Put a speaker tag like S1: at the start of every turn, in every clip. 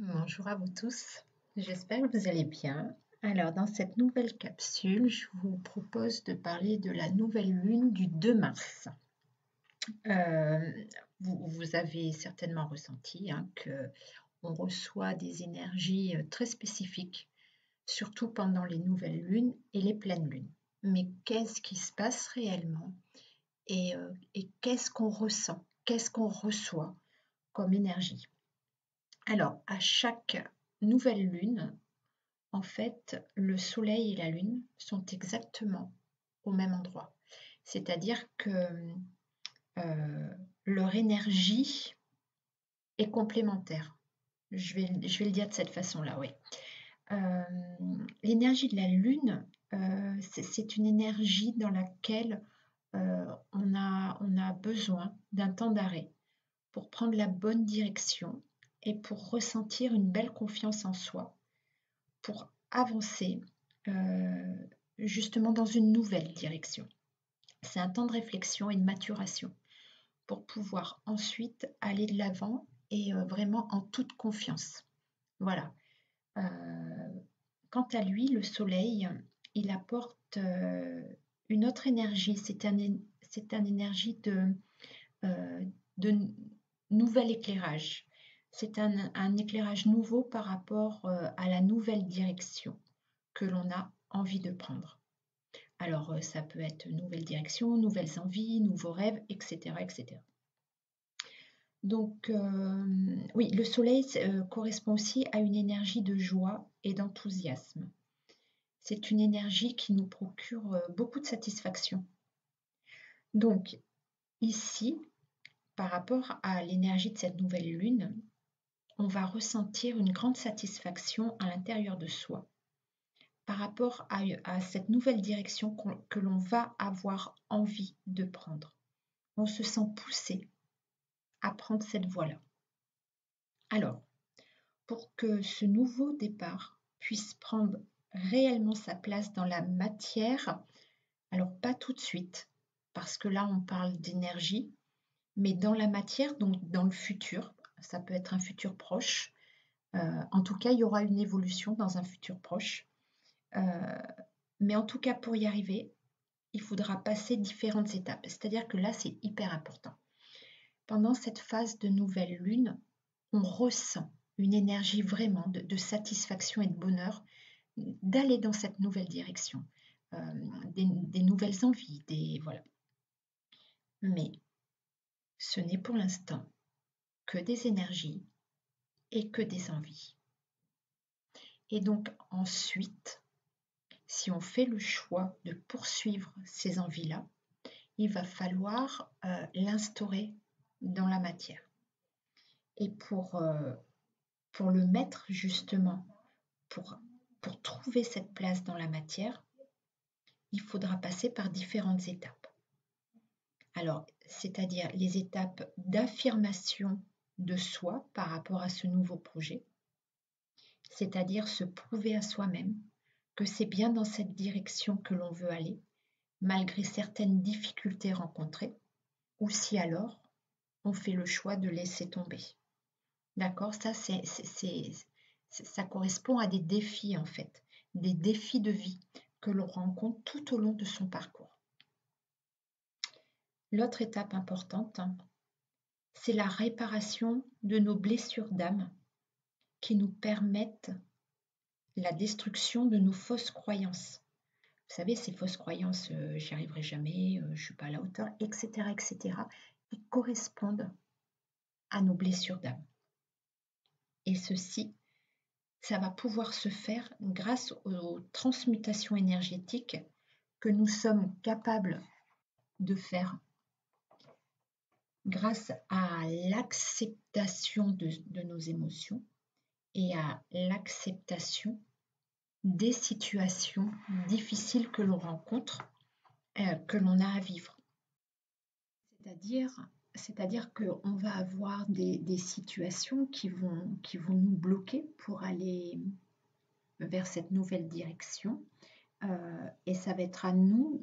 S1: Bonjour à vous tous, j'espère que vous allez bien. Alors dans cette nouvelle capsule, je vous propose de parler de la nouvelle lune du 2 mars. Euh, vous avez certainement ressenti que on reçoit des énergies très spécifiques, surtout pendant les nouvelles lunes et les pleines lunes. Mais qu'est-ce qui se passe réellement et qu'est-ce qu'on ressent, qu'est-ce qu'on reçoit comme énergie? Alors, à chaque nouvelle lune, en fait, le soleil et la lune sont exactement au même endroit. C'est-à-dire que leur énergie est complémentaire. Je vais le dire de cette façon-là, oui. Euh, L'énergie de la lune, c'est une énergie dans laquelle on a besoin d'un temps d'arrêt pour prendre la bonne direction et pour ressentir une belle confiance en soi, pour avancer justement dans une nouvelle direction. C'est un temps de réflexion et de maturation pour pouvoir ensuite aller de l'avant et vraiment en toute confiance. Voilà. Quant à lui, le soleil, il apporte une autre énergie. C'est un énergie de nouvel éclairage. C'est un éclairage nouveau par rapport à la nouvelle direction que l'on a envie de prendre. Alors, ça peut être nouvelle direction, nouvelles envies, nouveaux rêves, etc. etc. Donc, oui, le soleil correspond aussi à une énergie de joie et d'enthousiasme. C'est une énergie qui nous procure beaucoup de satisfaction. Donc, ici, par rapport à l'énergie de cette nouvelle lune, on va ressentir une grande satisfaction à l'intérieur de soi par rapport à cette nouvelle direction que l'on va avoir envie de prendre. On se sent poussé à prendre cette voie-là. Alors, pour que ce nouveau départ puisse prendre réellement sa place dans la matière, alors pas tout de suite, parce que là on parle d'énergie, mais dans la matière, donc dans le futur, ça peut être un futur proche, en tout cas il y aura une évolution dans un futur proche, mais en tout cas pour y arriver, il faudra passer différentes étapes, c'est-à-dire que là c'est hyper important. Pendant cette phase de nouvelle lune, on ressent une énergie vraiment de satisfaction et de bonheur d'aller dans cette nouvelle direction, des nouvelles envies, voilà. Mais ce n'est pour l'instant que des énergies et que des envies. Et donc ensuite, si on fait le choix de poursuivre ces envies-là, il va falloir l'instaurer dans la matière. Et pour le mettre justement, pour, pour trouver cette place dans la matière, il faudra passer par différentes étapes. Alors, c'est-à-dire les étapes d'affirmation de soi par rapport à ce nouveau projet, c'est-à-dire se prouver à soi-même que c'est bien dans cette direction que l'on veut aller, malgré certaines difficultés rencontrées, ou si alors on fait le choix de laisser tomber. D'accord? Ça correspond à des défis en fait, des défis de vie que l'on rencontre tout au long de son parcours. L'autre étape importante, c'est la réparation de nos blessures d'âme qui nous permettent la destruction de nos fausses croyances. Vous savez, ces fausses croyances, j'y arriverai jamais, je ne suis pas à la hauteur, etc., qui correspondent à nos blessures d'âme. Et ceci, ça va pouvoir se faire grâce aux transmutations énergétiques que nous sommes capables de faire grâce à l'acceptation de nos émotions et à l'acceptation des situations difficiles que l'on rencontre, que l'on a à vivre. C'est-à-dire qu'on va avoir des situations qui vont nous bloquer pour aller vers cette nouvelle direction. Et ça va être à nous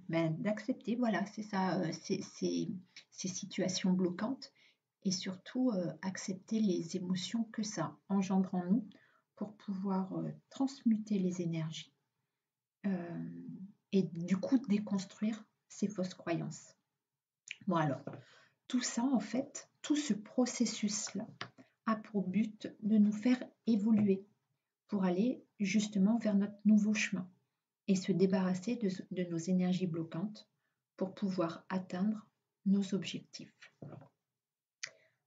S1: d'accepter, voilà, c'est ça, ces situations bloquantes et surtout accepter les émotions que ça engendre en nous pour pouvoir transmuter les énergies et du coup déconstruire ces fausses croyances. Bon alors, tout ça en fait, tout ce processus-là a pour but de nous faire évoluer pour aller justement vers notre nouveau chemin et se débarrasser de nos énergies bloquantes pour pouvoir atteindre nos objectifs.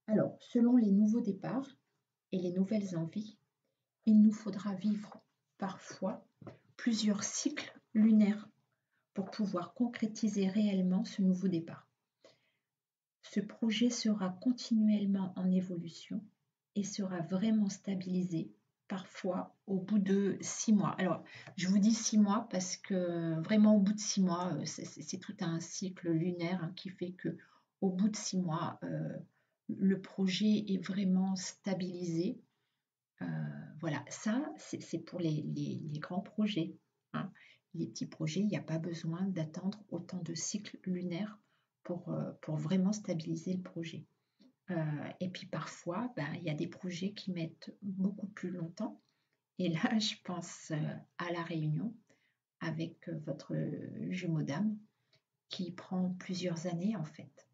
S1: Alors, selon les nouveaux départs et les nouvelles envies, il nous faudra vivre parfois plusieurs cycles lunaires pour pouvoir concrétiser réellement ce nouveau départ. Ce projet sera continuellement en évolution et sera vraiment stabilisé parfois au bout de 6 mois. Alors, je vous dis 6 mois parce que vraiment au bout de 6 mois, c'est tout un cycle lunaire qui fait que au bout de 6 mois, le projet est vraiment stabilisé. Voilà, ça, c'est pour les grands projets, hein. Les petits projets, il n'y a pas besoin d'attendre autant de cycles lunaires pour vraiment stabiliser le projet. Et puis parfois, il y a des projets qui mettent beaucoup plus longtemps. Et là, je pense à la réunion avec votre jumeau d'âme qui prend plusieurs années en fait.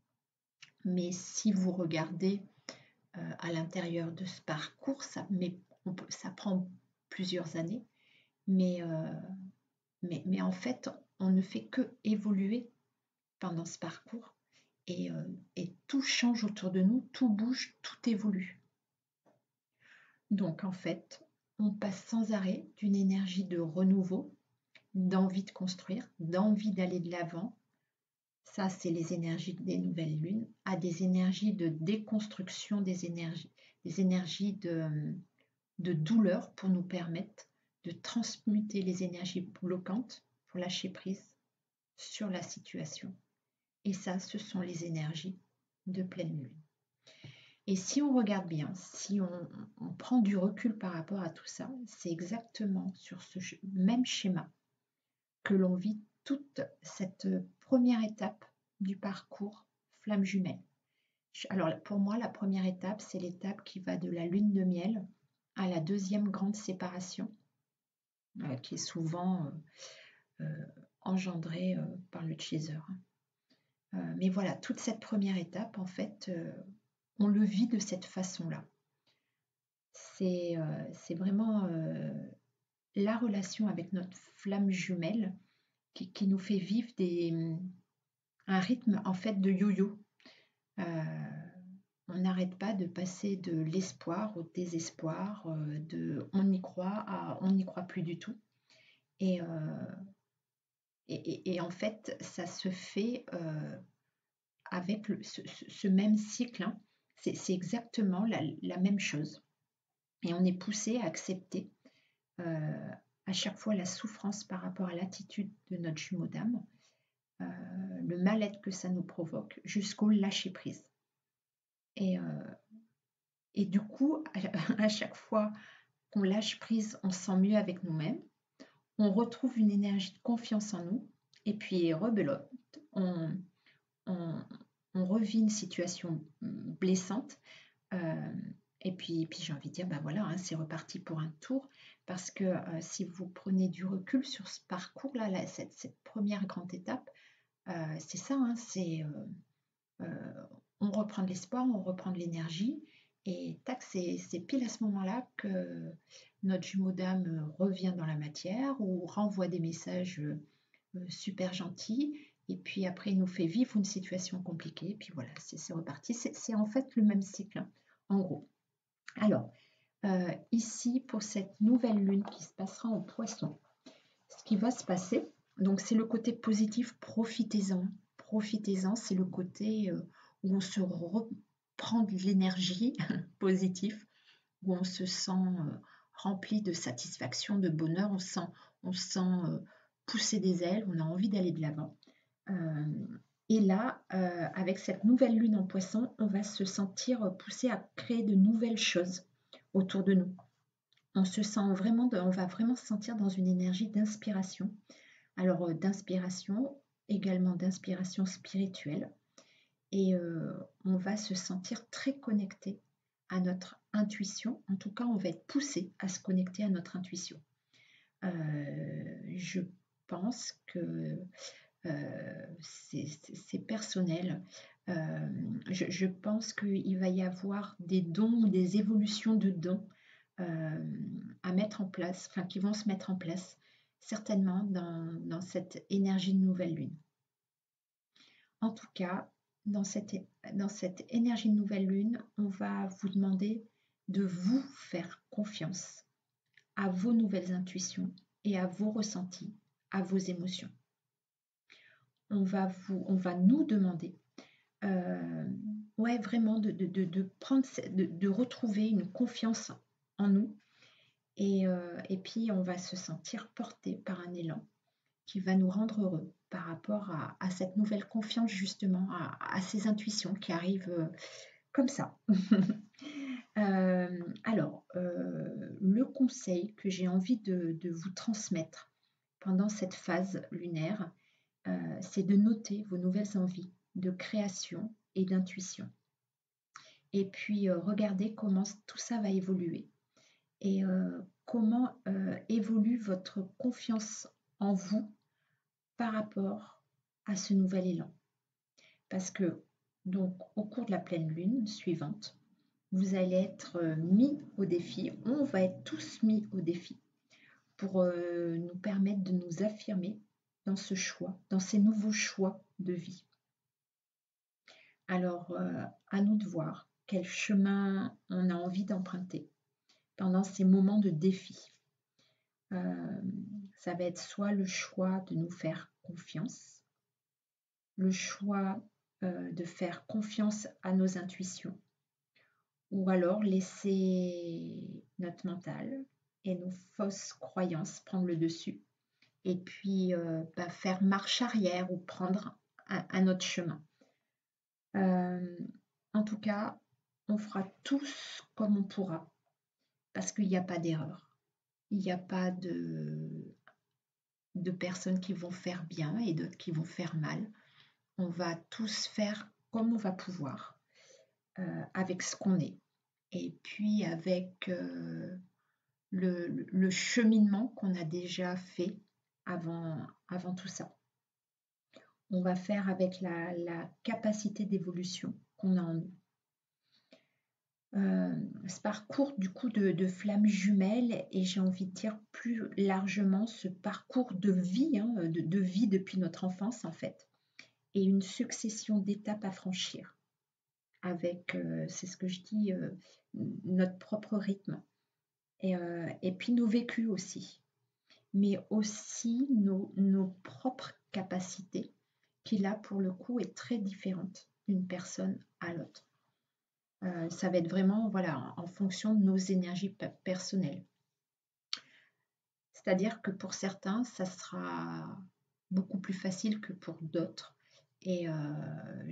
S1: Mais si vous regardez à l'intérieur de ce parcours, ça prend plusieurs années, mais en fait, on ne fait que évoluer pendant ce parcours et tout change autour de nous, tout bouge, tout évolue. Donc en fait, on passe sans arrêt d'une énergie de renouveau, d'envie de construire, d'envie d'aller de l'avant. Ça, c'est les énergies des nouvelles lunes, à des énergies de déconstruction, des énergies de douleur pour nous permettre de transmuter les énergies bloquantes pour lâcher prise sur la situation. Et ça, ce sont les énergies de pleine lune. Et si on regarde bien, si on prend du recul par rapport à tout ça, c'est exactement sur ce même schéma que l'on vit toute cette première étape du parcours flamme jumelle. Alors pour moi, la première étape, c'est l'étape qui va de la lune de miel à la deuxième grande séparation, qui est souvent engendrée par le chaser. Mais voilà, toute cette première étape, en fait, on le vit de cette façon-là. C'est vraiment la relation avec notre flamme jumelle qui nous fait vivre un rythme en fait de yo-yo. On n'arrête pas de passer de l'espoir au désespoir, de on y croit à on n'y croit plus du tout. Et en fait, ça se fait avec ce même cycle, hein. C'est exactement la même chose. Et on est poussé à accepter à chaque fois la souffrance par rapport à l'attitude de notre jumeau d'âme, le mal-être que ça nous provoque, jusqu'au lâcher-prise. Et du coup, à chaque fois qu'on lâche prise, on se sent mieux avec nous-mêmes, on retrouve une énergie de confiance en nous, et puis rebelote, on revit une situation blessante, et puis j'ai envie de dire, voilà, hein, c'est reparti pour un tour, parce que si vous prenez du recul sur ce parcours-là, cette première grande étape, c'est ça, hein, on reprend de l'espoir, on reprend de l'énergie, et tac, c'est pile à ce moment-là que notre jumeau d'âme revient dans la matière ou renvoie des messages super gentils, et puis après il nous fait vivre une situation compliquée, et puis voilà, c'est reparti. C'est en fait le même cycle, hein, en gros. Alors, ici, pour cette nouvelle lune qui se passera en Poisson, ce qui va se passer, donc c'est le côté positif, profitez-en. Profitez-en, c'est le côté où on se reprend de l'énergie positive, où on se sent rempli de satisfaction, de bonheur, on sent pousser des ailes, on a envie d'aller de l'avant. Et là, avec cette nouvelle lune en Poisson, on va se sentir poussé à créer de nouvelles choses autour de nous. On va vraiment se sentir dans une énergie d'inspiration. Alors d'inspiration, également d'inspiration spirituelle. et on va se sentir très connecté à notre intuition. En tout cas, on va être poussé à se connecter à notre intuition. Je pense que c'est personnel. Je pense qu'il va y avoir des dons ou des évolutions de dons à mettre en place, enfin qui vont se mettre en place certainement dans cette énergie de nouvelle lune. En tout cas, dans cette énergie de nouvelle lune, on va vous demander de vous faire confiance à vos nouvelles intuitions et à vos ressentis, à vos émotions. On va nous demander ouais, vraiment de retrouver une confiance en nous et puis on va se sentir porté par un élan qui va nous rendre heureux par rapport à cette nouvelle confiance justement, à ces intuitions qui arrivent comme ça. Alors, le conseil que j'ai envie de vous transmettre pendant cette phase lunaire, c'est de noter vos nouvelles envies de création et d'intuition. Et puis, regardez comment tout ça va évoluer et comment évolue votre confiance en vous par rapport à ce nouvel élan. Parce que, donc, au cours de la pleine lune suivante, vous allez être mis au défi, on va être tous mis au défi pour nous permettre de nous affirmer dans ce choix, dans ces nouveaux choix de vie. Alors, à nous de voir quel chemin on a envie d'emprunter pendant ces moments de défi. Ça va être soit le choix de nous faire confiance, le choix de faire confiance à nos intuitions, ou alors laisser notre mental et nos fausses croyances prendre le dessus, et puis faire marche arrière ou prendre un autre chemin. En tout cas, on fera tous comme on pourra, parce qu'il n'y a pas d'erreur. Il n'y a pas de personnes qui vont faire bien et d'autres qui vont faire mal. On va tous faire comme on va pouvoir, avec ce qu'on est. Et puis avec le cheminement qu'on a déjà fait avant tout ça. On va faire avec la capacité d'évolution qu'on a en nous. Ce parcours du coup de flammes jumelles, et j'ai envie de dire plus largement ce parcours de vie, de vie depuis notre enfance en fait, et une succession d'étapes à franchir avec, c'est ce que je dis, notre propre rythme et puis nos vécus aussi, mais aussi nos propres capacités qui là pour le coup est très différente d'une personne à l'autre. Ça va être vraiment voilà, en fonction de nos énergies personnelles. C'est-à-dire que pour certains, ça sera beaucoup plus facile que pour d'autres. Et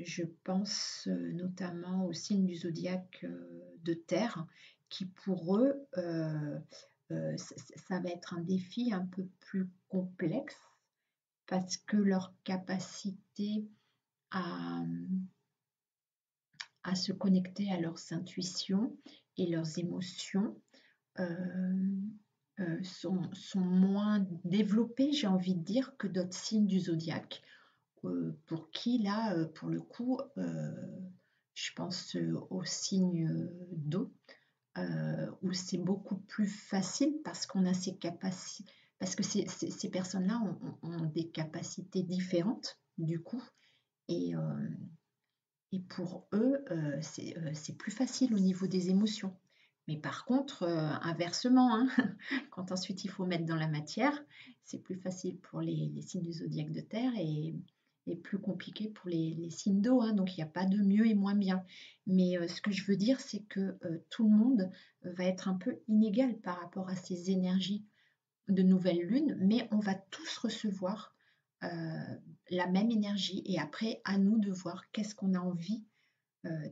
S1: je pense notamment aux signes du zodiaque de terre, qui pour eux, ça va être un défi un peu plus complexe, parce que leur capacité à se connecter à leurs intuitions et leurs émotions sont moins développées, j'ai envie de dire, que d'autres signes du zodiaque, pour qui, là, pour le coup, je pense aux signes d'eau, où c'est beaucoup plus facile parce qu'on a ces capacités, parce que ces personnes-là ont des capacités différentes, du coup, et pour eux, c'est plus facile au niveau des émotions. Mais par contre, inversement, hein, quand ensuite il faut mettre dans la matière, c'est plus facile pour les signes du zodiaque de terre et plus compliqué pour les signes d'eau, hein, donc il n'y a pas de mieux et moins bien. Mais ce que je veux dire, c'est que tout le monde va être un peu inégal par rapport à ces énergies de nouvelle lune, mais on va tous recevoir la même énergie. Et après, à nous de voir qu'est-ce qu'on a envie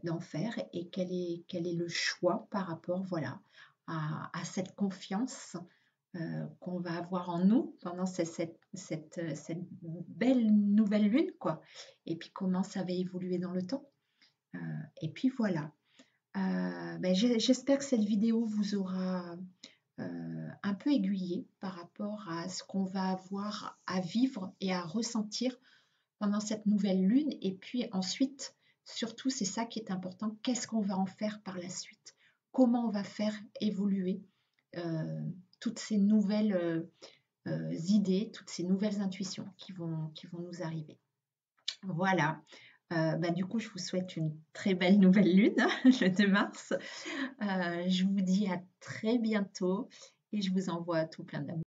S1: d'en faire et quel est le choix par rapport voilà, à cette confiance qu'on va avoir en nous pendant cette belle nouvelle lune, quoi. Et puis comment ça va évoluer dans le temps. Et puis voilà. J'espère que cette vidéo vous aura un peu aiguillé par rapport à ce qu'on va avoir à vivre et à ressentir pendant cette nouvelle lune. Et puis ensuite, surtout, c'est ça qui est important, qu'est-ce qu'on va en faire par la suite? Comment on va faire évoluer euh, toutes ces nouvelles idées, toutes ces nouvelles intuitions qui vont nous arriver. Voilà. Du coup, je vous souhaite une très belle nouvelle lune, le 2 mars. Je vous dis à très bientôt et je vous envoie tout plein d'amour.